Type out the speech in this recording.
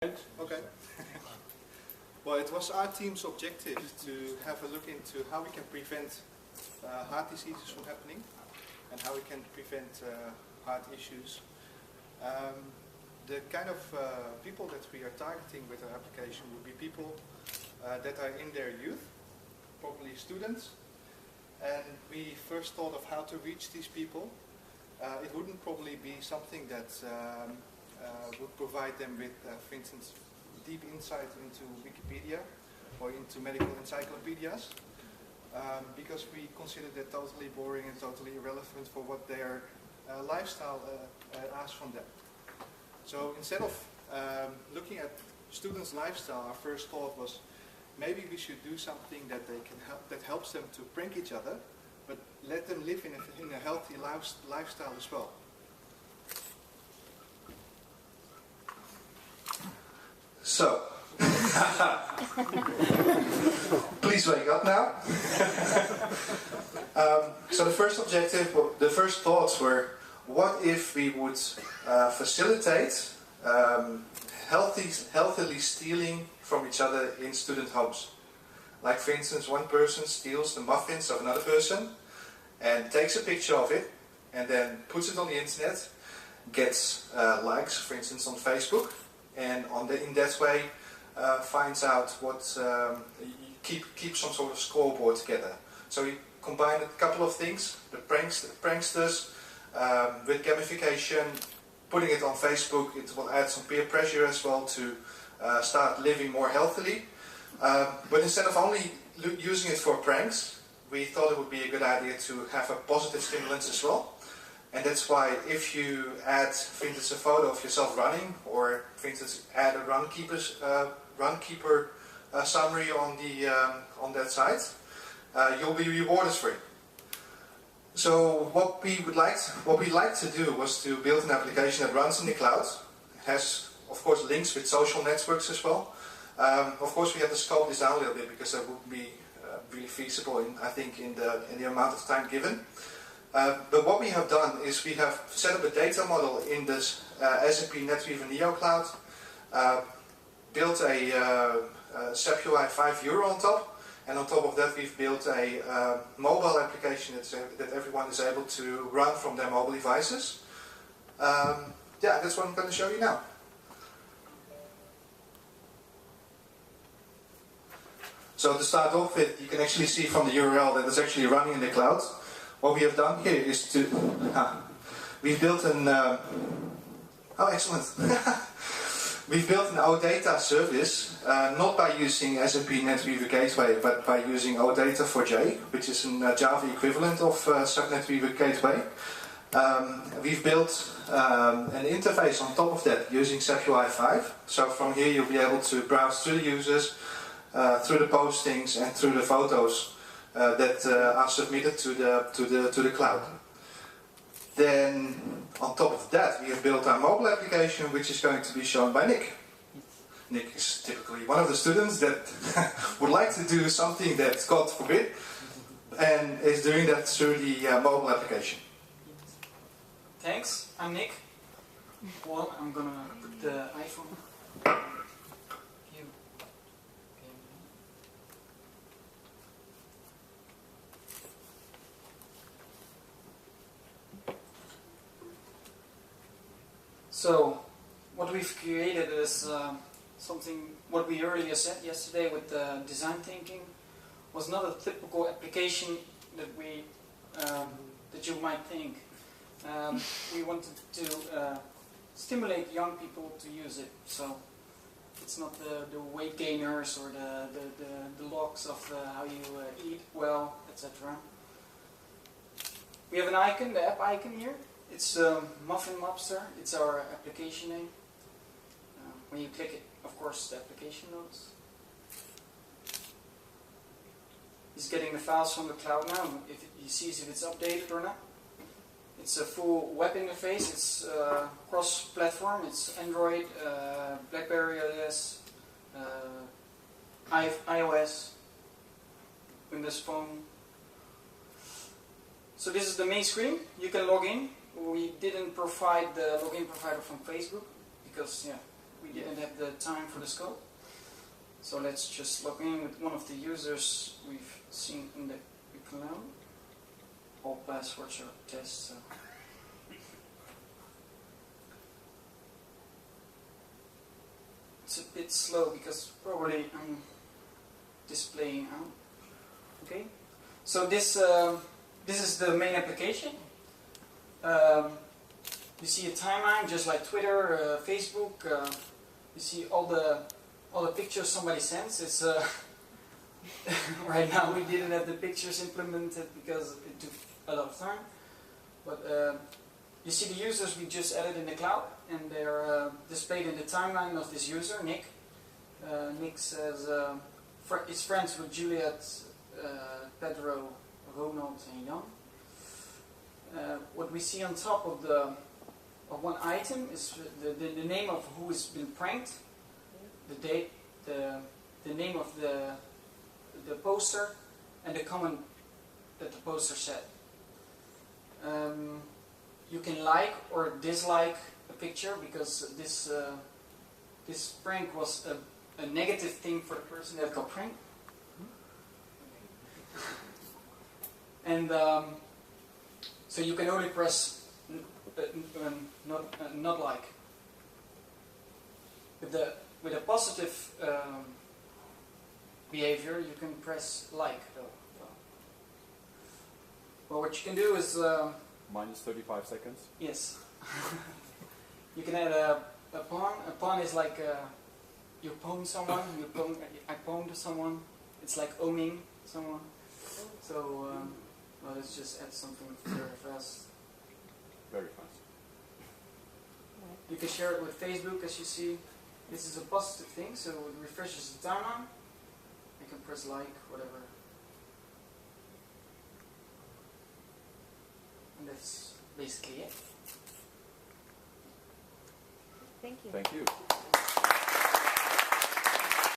Okay. Well, it was our team's objective to have a look into how we can prevent heart diseases from happening and how we can prevent heart issues. The kind of people that we are targeting with our application would be people that are in their youth, probably students. And we first thought of how to reach these people. It wouldn't probably be something that would provide them with, for instance, deep insight into Wikipedia or into medical encyclopedias, because we consider that totally boring and totally irrelevant for what their lifestyle asks from them. So instead of looking at students' lifestyle, our first thought was maybe we should do something that they can help, that helps them to prank each other, but let them live in a healthy lifestyle as well. So, please wake up now. So the first objective, the first thoughts were, what if we would facilitate healthily stealing from each other in student homes? Like, for instance, one person steals the muffins of another person and takes a picture of it and then puts it on the internet, gets likes, for instance, on Facebook, and in that way finds out what, keep some sort of scoreboard together. So we combined a couple of things, the pranksters with gamification, putting it on Facebook. It will add some peer pressure as well to start living more healthily. But instead of only using it for pranks, we thought it would be a good idea to have a positive stimulus as well. And that's why if you add, for instance, a photo of yourself running, or for instance, add a runkeeper summary on that site, you'll be rewarded for it. So what we like to do was to build an application that runs in the cloud. It has, of course, links with social networks as well. Of course, we have to scope this down a little bit because that would be really feasible, I think, in the amount of time given. But what we have done is we have set up a data model in this SAP NetWeaver Neo Cloud, built a SAP UI 5 Euro on top, and on top of that we've built a mobile application that everyone is able to run from their mobile devices. Yeah, that's what I'm going to show you now. So to start off with, you can actually see from the URL that it's actually running in the cloud. What we have done here is we've built an oh, excellent. We've built an OData service, not by using SAP NetWeaver Gateway, but by using OData4j, which is a Java equivalent of SAP NetWeaver Gateway. We've built an interface on top of that using SAP UI 5. So from here you'll be able to browse through the users, through the postings, and through the photos that are submitted to the cloud. Then, on top of that, we have built our mobile application, which is going to be shown by Nick. Nick is typically one of the students that would like to do something that God forbid, and is doing that through the mobile application. Thanks, I'm Nick. Well, I'm gonna put the iPhone. So, what we've created is something, what we earlier said yesterday with design thinking, was not a typical application that that you might think. We wanted to stimulate young people to use it. So, it's not the weight gainers or the logs of how you eat well, etc. We have an icon, the app icon here. It's Muffin Mobster, it's our application name. When you click it, of course, the application loads. He's getting the files from the cloud now. He sees if it's updated or not. It's a full web interface, it's cross-platform, it's Android, BlackBerry OS, iOS, Windows Phone. So this is the main screen. You can log in. We didn't provide the login provider from Facebook because We didn't have the time for the scope. So let's just log in with one of the users we've seen in the cloud. All passwords are tests. So. It's a bit slow because probably I'm displaying out. Okay. So this is the main application. You see a timeline just like Twitter, Facebook. You see all the pictures somebody sends. It's right now we didn't have the pictures implemented because it took a lot of time. But you see the users we just added in the cloud, and they're displayed in the timeline of this user, Nick. Nick says he's friends with Juliet, Pedro, Ronald, and Jan. What we see on top of one item is the name of who has been pranked, the date, the name of the poster, and the comment that the poster said. You can like or dislike a picture because this prank was a negative thing for the person that got pranked. And so you can only press not like. With a positive behavior, you can press like though. Well, what you can do is minus 35 seconds. Yes. You can add a pawn. A pawn is like you pawn someone. I pawned someone. It's like owning someone. So well, let's just add something very fast. Very fast. You can share it with Facebook, as you see. This is a positive thing, so it refreshes the timeline. You can press like, whatever. And that's basically it. Thank you. Thank you.